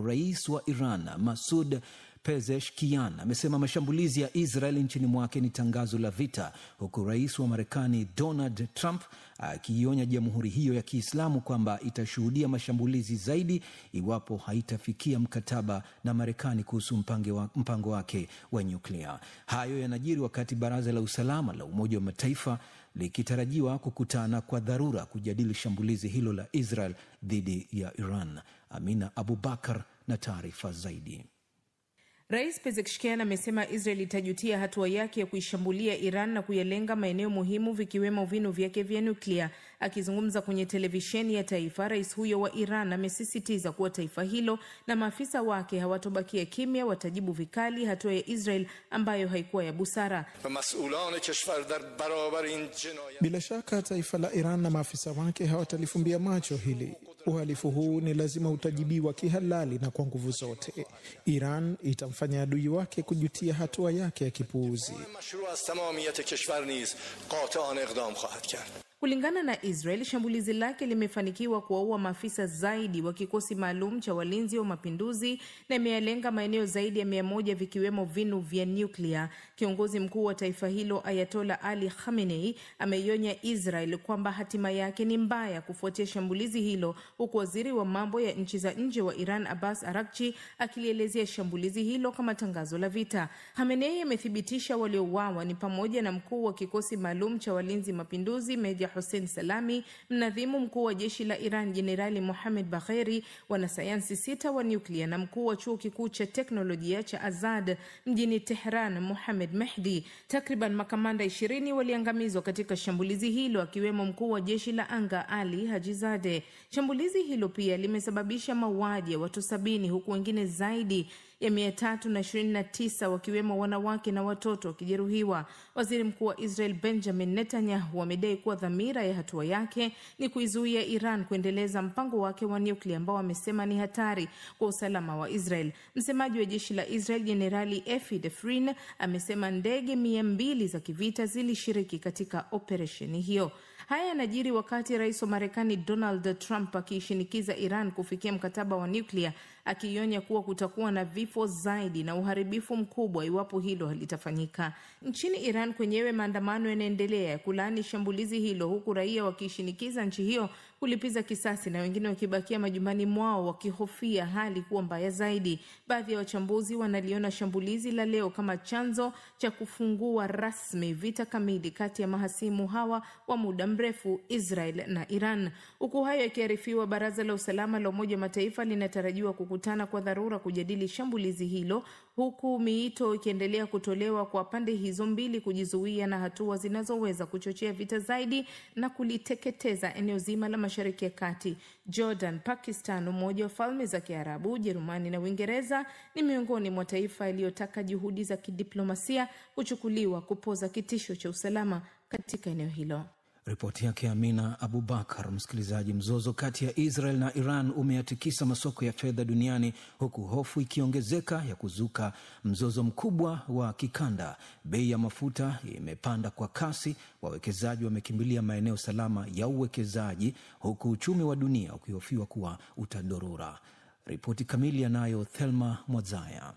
rais wa Iran Masoud Pezeshkian amesema mashambulizi ya Israel nchini mwake ni tangazo la vita, huku rais wa Marekani Donald Trump akionya jamhuri hiyo ya Kiislamu kwamba itashuhudia mashambulizi zaidi iwapo haitafikia mkataba na Marekani kuhusu mpango wake wa nyuklia. Hayo yanajiri wakati Baraza la Usalama la Umoja wa Mataifa likitarajiwa kukutana kwa dharura kujadili shambulizi hilo la Israel dhidi ya Iran. Amina Abubakar na taarifa zaidi. Rais Pezeshkian amesema Israel itajutia hatua yake ya kuishambulia Iran na kuyalenga maeneo muhimu vikiwemo vinu vyake vya nuklia. Akizungumza kwenye televisheni ya taifa, rais huyo wa Iran amesisitiza kuwa taifa hilo na maafisa wake hawatobakia kimya, watajibu vikali hatua ya Israel ambayo haikuwa ya busara. Bila shaka taifa la Iran na maafisa wake hawatalifumbia macho hili. Uhalifu huu ni lazima utajibiwa kihalali na kwa nguvu zote. Iran itamfanya adui wake kujutia hatua yake ya kipuuzi. Kulingana na Israel, shambulizi lake limefanikiwa kuwaua maafisa zaidi wa kikosi maalum cha walinzi wa mapinduzi na imeyalenga maeneo zaidi ya 100 vikiwemo vinu vya nyuklia. Kiongozi mkuu wa taifa hilo Ayatollah Ali Khamenei ameionya Israel kwamba hatima yake ni mbaya kufuatia shambulizi hilo, huku waziri wa mambo ya nchi za nje wa Iran Abbas Araghchi akilielezea shambulizi hilo kama tangazo la vita. Khamenei amethibitisha waliouawa ni pamoja na mkuu wa kikosi maalum cha walinzi mapinduzi Meja Hussein Salami, mnadhimu mkuu wa jeshi la Iran Jenerali Mohamed Bagheri, wanasayansi 6 wa nyuklia na mkuu wa chuo kikuu cha teknolojia cha Azad mjini Tehran Mohamed Mehdi. Takriban makamanda 20 waliangamizwa katika shambulizi hilo, akiwemo mkuu wa jeshi la anga Ali Hajizade. Shambulizi hilo pia limesababisha mauaji ya watu 70 huku wengine zaidi ya 329 wakiwemo wanawake na watoto wakijeruhiwa. Waziri mkuu wa Israel Benjamin Netanyahu amedai kuwa dhamira ya hatua yake ni kuizuia Iran kuendeleza mpango wake wa nyuklia ambao amesema ni hatari kwa usalama wa Israel. Msemaji wa jeshi la Israel Jenerali Efi Defrin amesema ndege 200 za kivita zilishiriki katika operesheni hiyo. Haya yanajiri wakati rais wa Marekani Donald Trump akiishinikiza Iran kufikia mkataba wa nyuklia, akionya kuwa kutakuwa na vifo zaidi na uharibifu mkubwa iwapo hilo halitafanyika. Nchini Iran kwenyewe maandamano yanaendelea kulaani shambulizi hilo, huku raia wakishinikiza nchi hiyo kulipiza kisasi na wengine wakibakia majumbani mwao wakihofia hali kuwa mbaya zaidi. Baadhi ya wachambuzi wanaliona shambulizi la leo kama chanzo cha kufungua rasmi vita kamili kati ya mahasimu hawa wa muda mrefu, Israel na Iran. Huku hayo yakiarifiwa, Baraza la Usalama la Umoja wa Mataifa linatarajiwa kukutana kwa dharura kujadili shambulizi hilo, huku miito ikiendelea kutolewa kwa pande hizo mbili kujizuia na hatua zinazoweza kuchochea vita zaidi na kuliteketeza eneo zima la Mashariki ya Kati. Jordan, Pakistan, Umoja wa Falme za Kiarabu, Ujerumani na Uingereza ni miongoni mwa taifa yaliyotaka juhudi za kidiplomasia kuchukuliwa kupoza kitisho cha usalama katika eneo hilo. Ripoti yake Amina Abubakar. Msikilizaji, mzozo kati ya Israel na Iran umeyatikisa masoko ya fedha duniani, huku hofu ikiongezeka ya kuzuka mzozo mkubwa wa kikanda. Bei ya mafuta imepanda kwa kasi, wawekezaji wamekimbilia maeneo salama ya uwekezaji, huku uchumi wa dunia ukihofiwa kuwa utadorora. Ripoti kamili yanayo Thelma Mwazaya.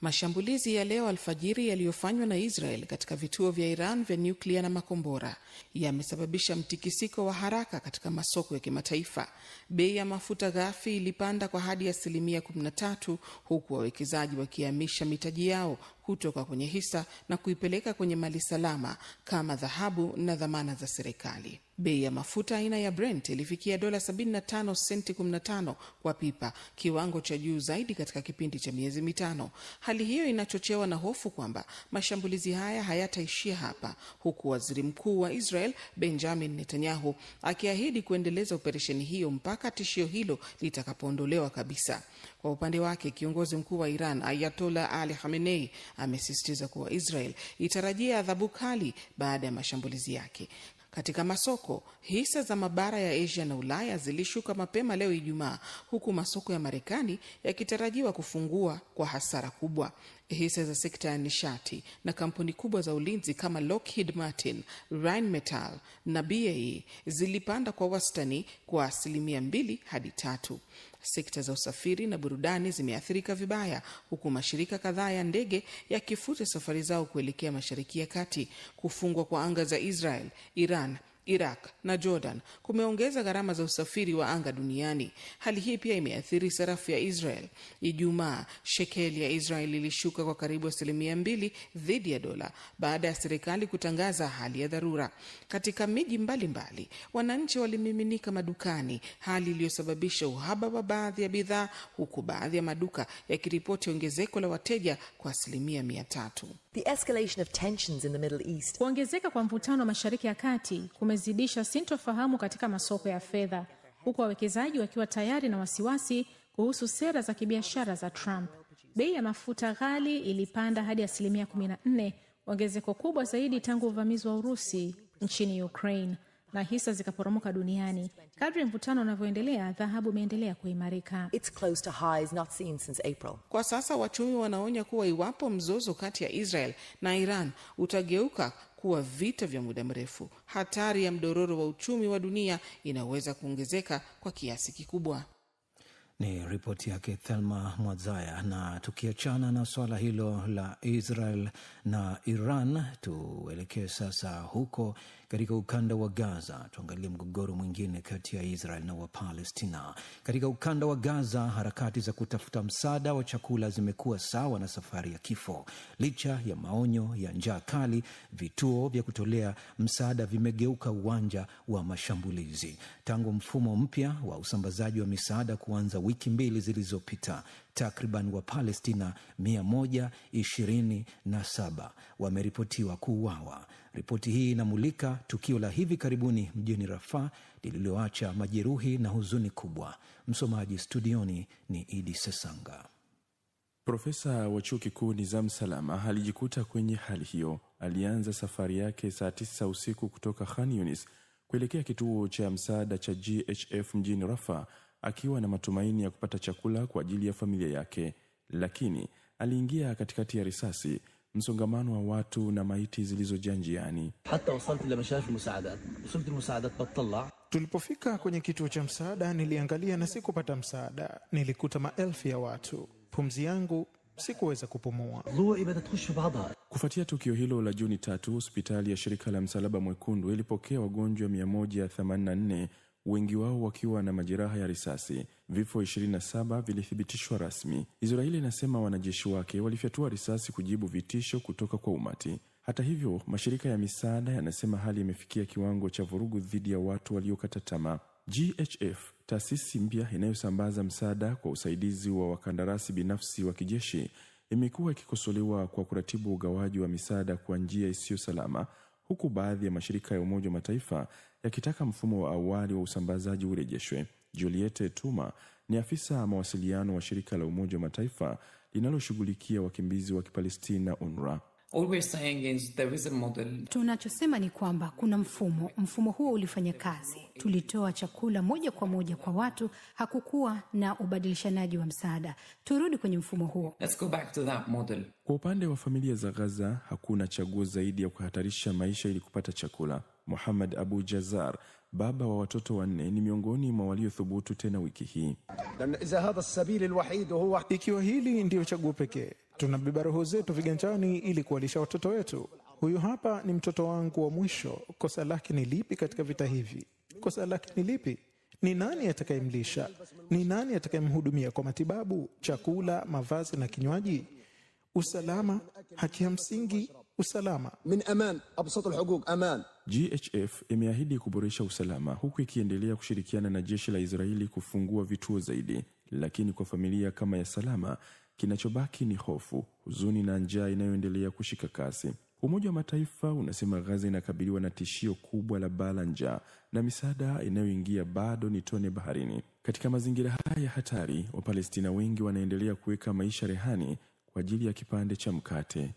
Mashambulizi ya leo alfajiri yaliyofanywa na Israel katika vituo vya Iran vya nyuklia na makombora yamesababisha mtikisiko wa haraka katika masoko ya kimataifa. Bei ya mafuta ghafi ilipanda kwa hadi 13%, huku wawekezaji wakihamisha mitaji yao kutoka kwenye hisa na kuipeleka kwenye mali salama kama dhahabu na dhamana za serikali. Bei ya mafuta aina ya Brent ilifikia $75 senti 15 kwa pipa, kiwango cha juu zaidi katika kipindi cha miezi mitano. Hali hiyo inachochewa na hofu kwamba mashambulizi haya hayataishia hapa, huku waziri mkuu wa Israel Benjamin Netanyahu akiahidi kuendeleza operesheni hiyo mpaka tishio hilo litakapoondolewa kabisa. Kwa upande wake, kiongozi mkuu wa Iran Ayatollah Ali Khamenei amesisitiza kuwa Israel itarajia adhabu kali baada ya mashambulizi yake. Katika masoko, hisa za mabara ya Asia na Ulaya zilishuka mapema leo Ijumaa, huku masoko ya Marekani yakitarajiwa kufungua kwa hasara kubwa. Hisa za sekta ya nishati na kampuni kubwa za ulinzi kama Lockheed Martin, Rheinmetall na BAE zilipanda kwa wastani kwa 2 hadi 3. Sekta za usafiri na burudani zimeathirika vibaya, huku mashirika kadhaa ya ndege yakifuta safari zao kuelekea Mashariki ya Kati. Kufungwa kwa anga za Israel, Iran, Iraq na Jordan kumeongeza gharama za usafiri wa anga duniani. Hali hii pia imeathiri sarafu ya Israel. Ijumaa, shekeli ya Israel ilishuka kwa karibu 2% dhidi ya dola baada ya serikali kutangaza hali ya dharura. Katika miji mbalimbali, wananchi walimiminika madukani, hali iliyosababisha uhaba wa baadhi ya bidhaa, huku baadhi ya maduka yakiripoti ongezeko la wateja kwa 300%. The escalation of tensions in the Middle East. Kuongezeka kwa mvutano Mashariki ya Kati kumezidisha sintofahamu katika masoko ya fedha, huku wawekezaji wakiwa tayari na wasiwasi kuhusu sera za kibiashara za Trump. Bei ya mafuta ghali ilipanda hadi 14%, ongezeko kubwa zaidi tangu uvamizi wa Urusi nchini Ukraine, na hisa zikaporomoka duniani. Kadri mvutano unavyoendelea, dhahabu imeendelea kuimarika. It's close to highs not seen since April. Kwa sasa wachumi wanaonya kuwa iwapo mzozo kati ya Israel na Iran utageuka kuwa vita vya muda mrefu, hatari ya mdororo wa uchumi wa dunia inaweza kuongezeka kwa kiasi kikubwa. Ni ripoti yake Thelma Mwazaya. Na tukiachana na swala hilo la Israel na Iran, tuelekee sasa huko katika ukanda wa Gaza. Tuangalie mgogoro mwingine kati ya Israel na Wapalestina. Katika ukanda wa Gaza, harakati za kutafuta msaada wa chakula zimekuwa sawa na safari ya kifo. Licha ya maonyo ya njaa kali, vituo vya kutolea msaada vimegeuka uwanja wa mashambulizi. Tangu mfumo mpya wa usambazaji wa misaada kuanza wiki 2 zilizopita, takriban Wapalestina 127 wameripotiwa kuuawa. Ripoti hii inamulika tukio la hivi karibuni mjini Rafah lililoacha majeruhi na huzuni kubwa. Msomaji studioni ni Idi Sesanga. Profesa wa chuo kikuu Nizam Salama alijikuta kwenye hali hiyo. Alianza safari yake saa 9 usiku kutoka Khan Yunis kuelekea kituo cha msaada cha GHF mjini Rafah, akiwa na matumaini ya kupata chakula kwa ajili ya familia yake. Lakini aliingia katikati ya risasi, msongamano wa watu na maiti zilizojaa njiani. Tulipofika kwenye kituo cha msaada, niliangalia na sikupata msaada. Nilikuta maelfu ya watu. Pumzi yangu sikuweza kupumua. Kufuatia tukio hilo la Juni 3, hospitali ya shirika la Msalaba Mwekundu ilipokea wagonjwa 184, wengi wao wakiwa na majeraha ya risasi. Vifo 27 vilithibitishwa rasmi. Israeli inasema wanajeshi wake walifyatua risasi kujibu vitisho kutoka kwa umati. Hata hivyo, mashirika ya misaada yanasema hali imefikia kiwango cha vurugu dhidi ya watu waliokata tamaa. GHF, taasisi mpya inayosambaza msaada kwa usaidizi wa wakandarasi binafsi wa kijeshi, imekuwa ikikosolewa kwa kuratibu ugawaji wa misaada kwa njia isiyo salama, huku baadhi ya mashirika ya Umoja wa Mataifa yakitaka mfumo wa awali wa usambazaji urejeshwe. Juliette Tuma ni afisa mawasiliano wa shirika la Umoja wa Mataifa linaloshughulikia wakimbizi wa Kipalestina, UNRWA. All we're saying is there is a model. Tunachosema ni kwamba kuna mfumo huo ulifanya kazi. Tulitoa chakula moja kwa moja kwa watu, hakukuwa na ubadilishanaji wa msaada. Turudi kwenye mfumo huo. Let's go back to that model. Kwa upande wa familia za Gaza, hakuna chaguo zaidi ya kuhatarisha maisha ili kupata chakula. Muhammad Abu Jazar, baba wa watoto 4, ni miongoni mwa waliothubutu tena wiki hii. Ikiwa hili ndio chaguo pekee, tunabeba roho zetu viganjani ili kuwalisha watoto wetu. Huyu hapa ni mtoto wangu wa mwisho. Kosa lake ni lipi katika vita hivi? Kosa lake ni lipi? Ni nani atakayemlisha? Ni nani atakayemhudumia kwa matibabu, chakula, mavazi na kinywaji? Usalama, haki ya msingi, usalama. Min aman, absat alhuquq aman. GHF imeahidi kuboresha usalama, huku ikiendelea kushirikiana na jeshi la Israeli kufungua vituo zaidi. Lakini kwa familia kama ya Salama, kinachobaki ni hofu, huzuni na njaa inayoendelea kushika kasi. Umoja wa Mataifa unasema Gaza inakabiliwa na tishio kubwa la baa la njaa, na misaada inayoingia bado ni tone baharini. Katika mazingira haya hatari, Wapalestina wengi wanaendelea kuweka maisha rehani kwa ajili ya kipande cha mkate.